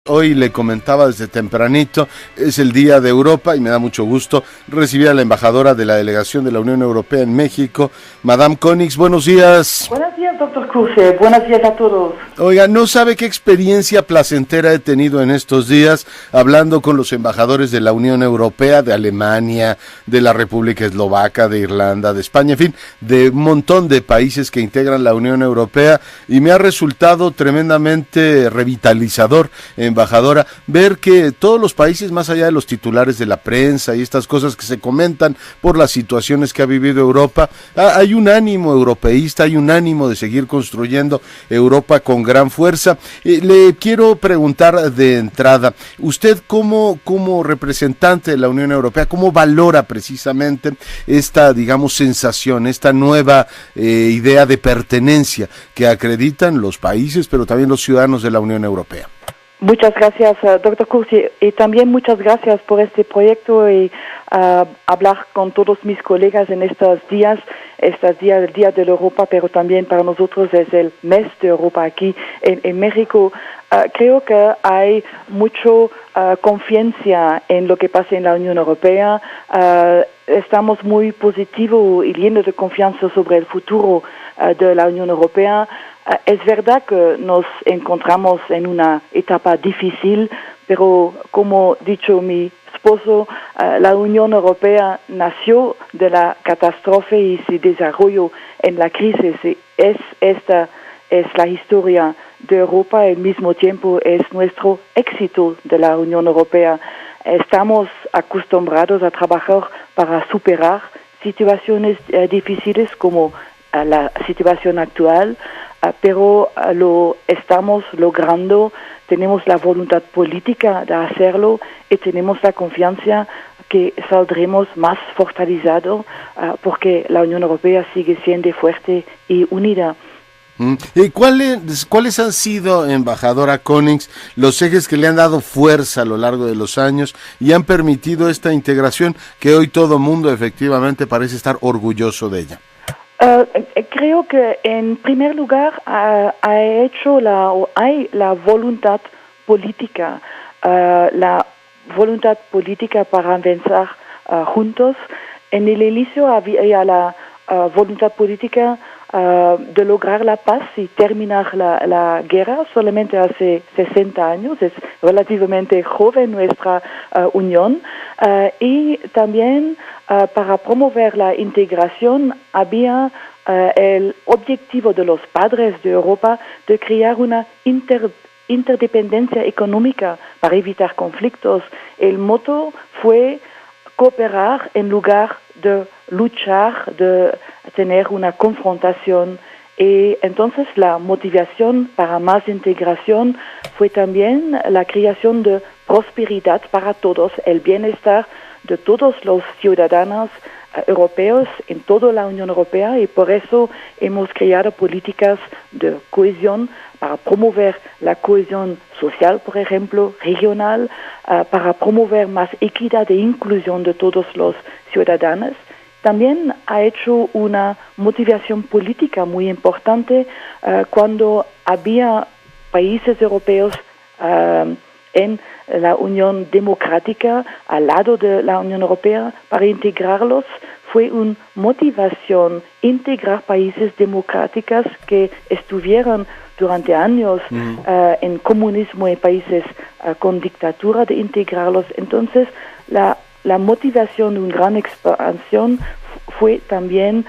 Hoy le comentaba desde tempranito, es el Día de Europa y me da mucho gusto recibir a la embajadora de la delegación de la Unión Europea en México, Madame Konings. Buenos días. Buenos días, doctor Kruse. Buenos días a todos. Oiga, no sabe qué experiencia placentera he tenido en estos días hablando con los embajadores de la Unión Europea, de Alemania, de la República Eslovaca, de Irlanda, de España, en fin, de un montón de países que integran la Unión Europea y me ha resultado tremendamente revitalizador, embajadora, ver que todos los países, más allá de los titulares de la prensa y estas cosas que se comentan por las situaciones que ha vivido Europa, hay un ánimo europeísta, hay un ánimo de seguir construyendo Europa con gran fuerza. Le quiero preguntar de entrada, usted como representante de la Unión Europea, ¿cómo valora precisamente esta, digamos, sensación, esta nueva idea de pertenencia que acreditan los países, pero también los ciudadanos de la Unión Europea? Muchas gracias, doctor Kruse, y también muchas gracias por este proyecto y hablar con todos mis colegas en estos días, el Día de la Europa, pero también para nosotros es el mes de Europa aquí en México. Creo que hay mucha confianza en lo que pasa en la Unión Europea. Estamos muy positivos y llenos de confianza sobre el futuro de la Unión Europea. Es verdad que nos encontramos en una etapa difícil, pero como ha dicho mi esposo, la Unión Europea nació de la catástrofe y se desarrolló en la crisis. Esta es la historia de Europa, al mismo tiempo es nuestro éxito de la Unión Europea. Estamos acostumbrados a trabajar para superar situaciones difíciles como la situación actual, pero lo estamos logrando, tenemos la voluntad política de hacerlo y tenemos la confianza que saldremos más fortalecidos porque la Unión Europea sigue siendo fuerte y unida. ¿Y cuáles han sido, embajadora Konings, los ejes que le han dado fuerza a lo largo de los años y han permitido esta integración que hoy todo mundo efectivamente parece estar orgulloso de ella? Creo que en primer lugar hay la voluntad política, para avanzar juntos. En el inicio había la voluntad política de lograr la paz y terminar la guerra solamente hace 60 años. Es relativamente joven nuestra unión. Y también para promover la integración había el objetivo de los padres de Europa de crear una interdependencia económica para evitar conflictos. El moto fue cooperar en lugar de luchar, de tener una confrontación. Y entonces la motivación para más integración fue también la creación de prosperidad para todos, el bienestar de todos los ciudadanos europeos en toda la Unión Europea, y por eso hemos creado políticas de cohesión para promover la cohesión social, por ejemplo, regional, para promover más equidad e inclusión de todos los ciudadanos. También ha hecho una motivación política muy importante cuando había países europeos en la Unión Democrática, al lado de la Unión Europea, para integrarlos. Fue una motivación integrar países democráticos que estuvieron durante años en comunismo y países con dictadura, de integrarlos. Entonces, la motivación de una gran expansión fue también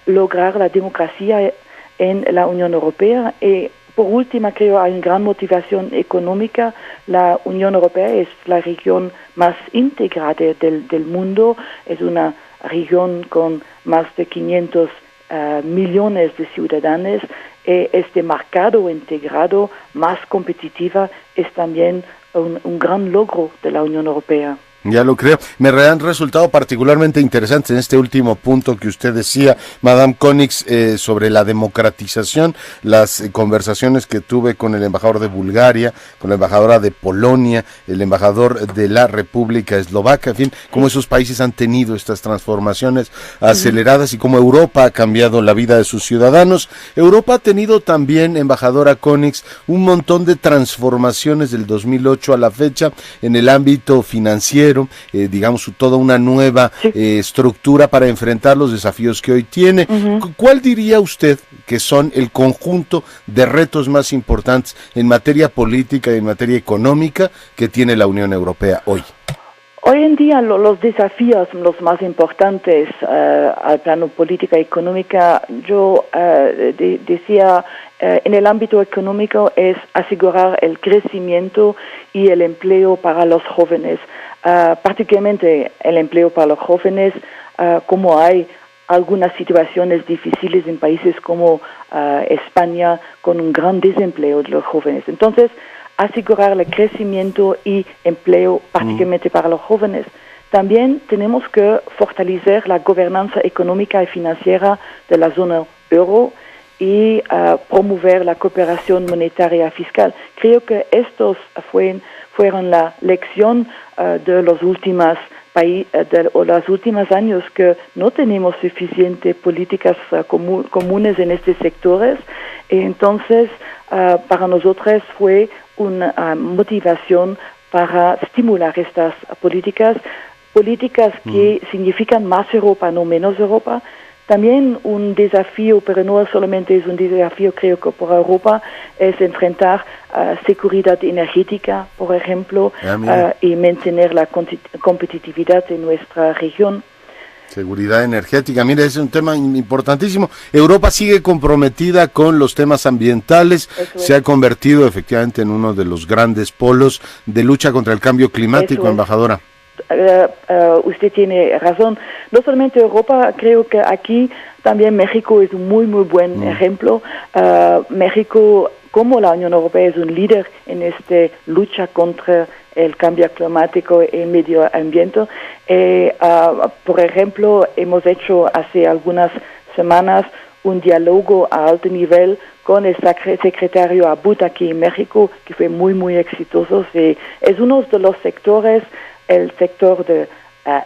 lograr la democracia en la Unión Europea. Y por último, creo hay una gran motivación económica. La Unión Europea es la región más integrada del mundo. Es una región con más de 500 millones de ciudadanos. Este mercado integrado, más competitiva, es también un gran logro de la Unión Europea. Ya lo creo. Me han resultado particularmente interesantes en este último punto que usted decía, Madame Konix, sobre la democratización, las conversaciones que tuve con el embajador de Bulgaria, con la embajadora de Polonia, el embajador de la República Eslovaca, en fin, cómo esos países han tenido estas transformaciones aceleradas y cómo Europa ha cambiado la vida de sus ciudadanos. Europa ha tenido también, embajadora Konix, un montón de transformaciones del 2008 a la fecha en el ámbito financiero, digamos, toda una nueva estructura para enfrentar los desafíos que hoy tiene. ¿Cuál diría usted que son el conjunto de retos más importantes en materia política y en materia económica que tiene la Unión Europea hoy? Hoy en día los desafíos los más importantes al plano política y económica, yo decía, en el ámbito económico es asegurar el crecimiento y el empleo para los jóvenes. Particularmente el empleo para los jóvenes, como hay algunas situaciones difíciles en países como España, con un gran desempleo de los jóvenes. Entonces, asegurar el crecimiento y empleo particularmente para los jóvenes. También tenemos que fortalecer la gobernanza económica y financiera de la zona euro y promover la cooperación monetaria y fiscal. Creo que estos fueron la lección de los últimos años, que no tenemos suficientes políticas comunes en estos sectores. Entonces, para nosotros fue una motivación para estimular estas políticas que significan más Europa, no menos Europa. También un desafío, pero no solamente es un desafío, creo que para Europa, es enfrentar seguridad energética, por ejemplo, y mantener la competitividad en nuestra región. Seguridad energética, mire, es un tema importantísimo. Europa sigue comprometida con los temas ambientales, se ha convertido efectivamente en uno de los grandes polos de lucha contra el cambio climático, embajadora. Usted tiene razón. No solamente Europa, creo que aquí también México es un muy buen ejemplo. México, como la Unión Europea, es un líder en esta lucha contra el cambio climático y el medio ambiente. Por ejemplo, hemos hecho hace algunas semanas un diálogo a alto nivel con el secretario Abud aquí en México, que fue muy exitoso. Es uno de los sectores, el sector de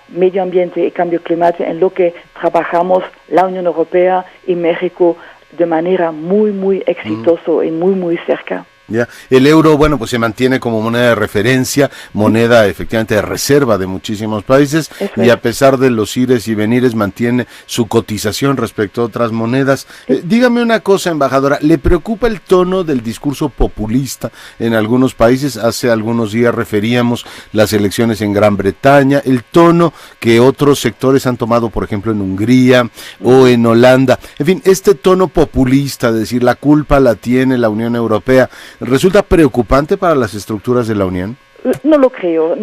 medio ambiente y cambio climático, en lo que trabajamos la Unión Europea y México de manera muy exitoso y muy cerca. Ya, el euro, bueno, pues se mantiene como moneda de referencia, moneda efectivamente de reserva de muchísimos países, y a pesar de los ires y venires mantiene su cotización respecto a otras monedas. Dígame una cosa, embajadora, ¿le preocupa el tono del discurso populista en algunos países? Hace algunos días referíamos las elecciones en Gran Bretaña, el tono que otros sectores han tomado, por ejemplo, en Hungría o en Holanda. En fin, este tono populista, de decir la culpa la tiene la Unión Europea, ¿resulta preocupante para las estructuras de la Unión? No lo creo,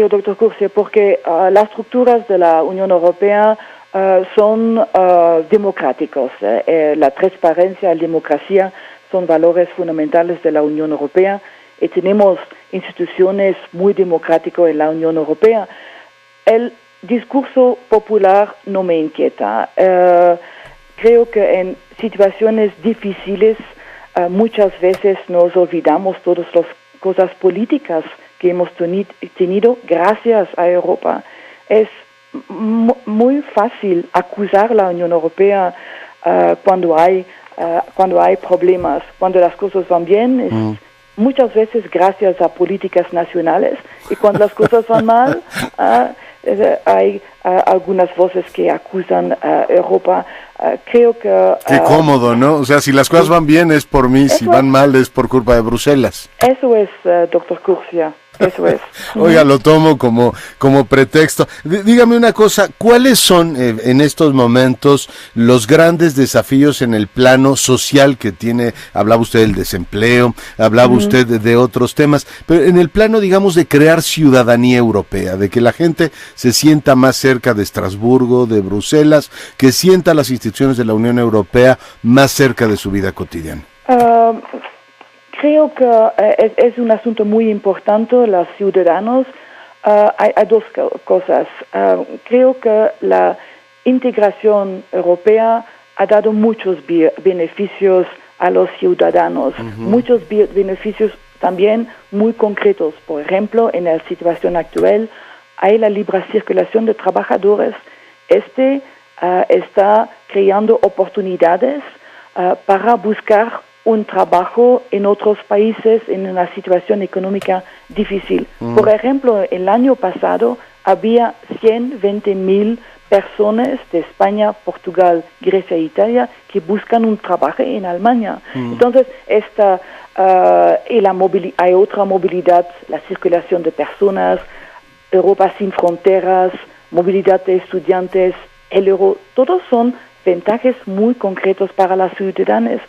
doctor Curcio, porque las estructuras de la Unión Europea son democráticos. La transparencia y la democracia son valores fundamentales de la Unión Europea y tenemos instituciones muy democráticas en la Unión Europea. El discurso popular no me inquieta. Creo que en situaciones difíciles muchas veces nos olvidamos todas las cosas políticas que hemos tenido gracias a Europa. Es muy fácil acusar a la Unión Europea cuando hay problemas. Cuando las cosas van bien, es muchas veces gracias a políticas nacionales. Y cuando las cosas van mal, hay algunas voces que acusan a Europa. Creo que... Qué cómodo, ¿no? O sea, si las cosas van bien es por mí, si van mal es por culpa de Bruselas. Eso es, doctor Curcia. Eso es. Oiga, lo tomo como pretexto. Dígame una cosa, ¿cuáles son en estos momentos los grandes desafíos en el plano social que tiene? Hablaba usted del desempleo, hablaba usted de otros temas, pero en el plano, digamos, de crear ciudadanía europea, de que la gente se sienta más cerca de Estrasburgo, de Bruselas, que sienta las instituciones de la Unión Europea más cerca de su vida cotidiana. Creo que es un asunto muy importante. Los ciudadanos hay dos cosas. Creo que la integración europea ha dado muchos beneficios a los ciudadanos, muchos beneficios también muy concretos. Por ejemplo, en la situación actual hay la libre circulación de trabajadores. Está creando oportunidades para buscar un trabajo en otros países en una situación económica difícil. Por ejemplo, el año pasado había 120.000 personas de España, Portugal, Grecia e Italia que buscan un trabajo en Alemania. Entonces, hay otra movilidad, la circulación de personas, Europa sin fronteras, movilidad de estudiantes, el euro, todos son ventajas muy concretos para los ciudadanos.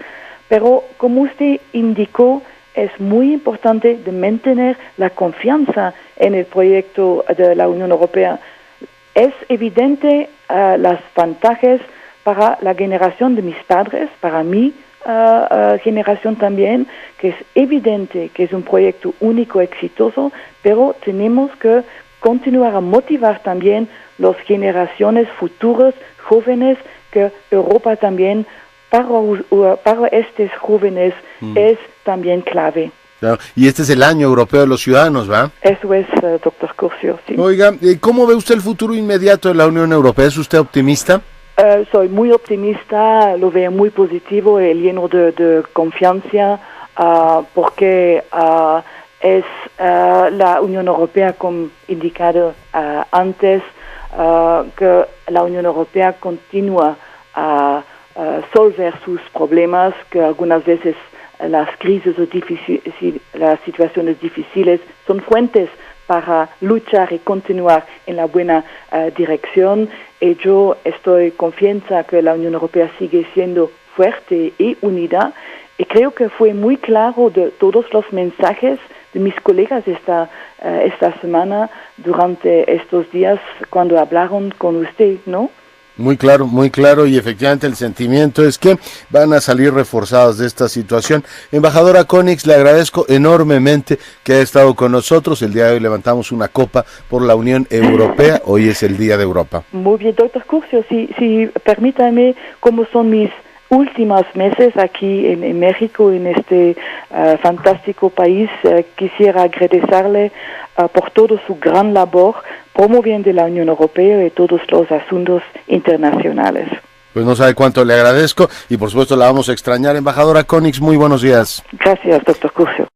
Pero, como usted indicó, es muy importante de mantener la confianza en el proyecto de la Unión Europea. Es evidente las ventajas para la generación de mis padres, para mi generación también, que es evidente que es un proyecto único, exitoso, pero tenemos que continuar a motivar también las generaciones futuras, jóvenes, que Europa también para estos jóvenes es también clave. Claro. Y este es el año europeo de los ciudadanos, ¿va? Eso es, doctor Curcio, sí. Oiga, ¿cómo ve usted el futuro inmediato de la Unión Europea? ¿Es usted optimista? Soy muy optimista, lo veo muy positivo, lleno de confianza, porque es la Unión Europea, como indicado antes, que la Unión Europea continúa a resolver sus problemas, que algunas veces las crisis o las situaciones difíciles son fuentes para luchar y continuar en la buena dirección. Y yo estoy confianza que la Unión Europea sigue siendo fuerte y unida. Y creo que fue muy claro de todos los mensajes de mis colegas esta semana, durante estos días, cuando hablaron con usted, ¿no? Muy claro, y efectivamente el sentimiento es que van a salir reforzados de esta situación. Embajadora Konix, le agradezco enormemente que haya estado con nosotros. El día de hoy levantamos una copa por la Unión Europea, hoy es el Día de Europa. Muy bien, doctor Curcio, si permítame, como son mis últimos meses aquí en México, en este fantástico país, quisiera agradecerle por toda su gran labor promoviendo la Unión Europea y todos los asuntos internacionales. Pues no sabe cuánto le agradezco y por supuesto la vamos a extrañar. Embajadora Konix, muy buenos días. Gracias, doctor Curcio.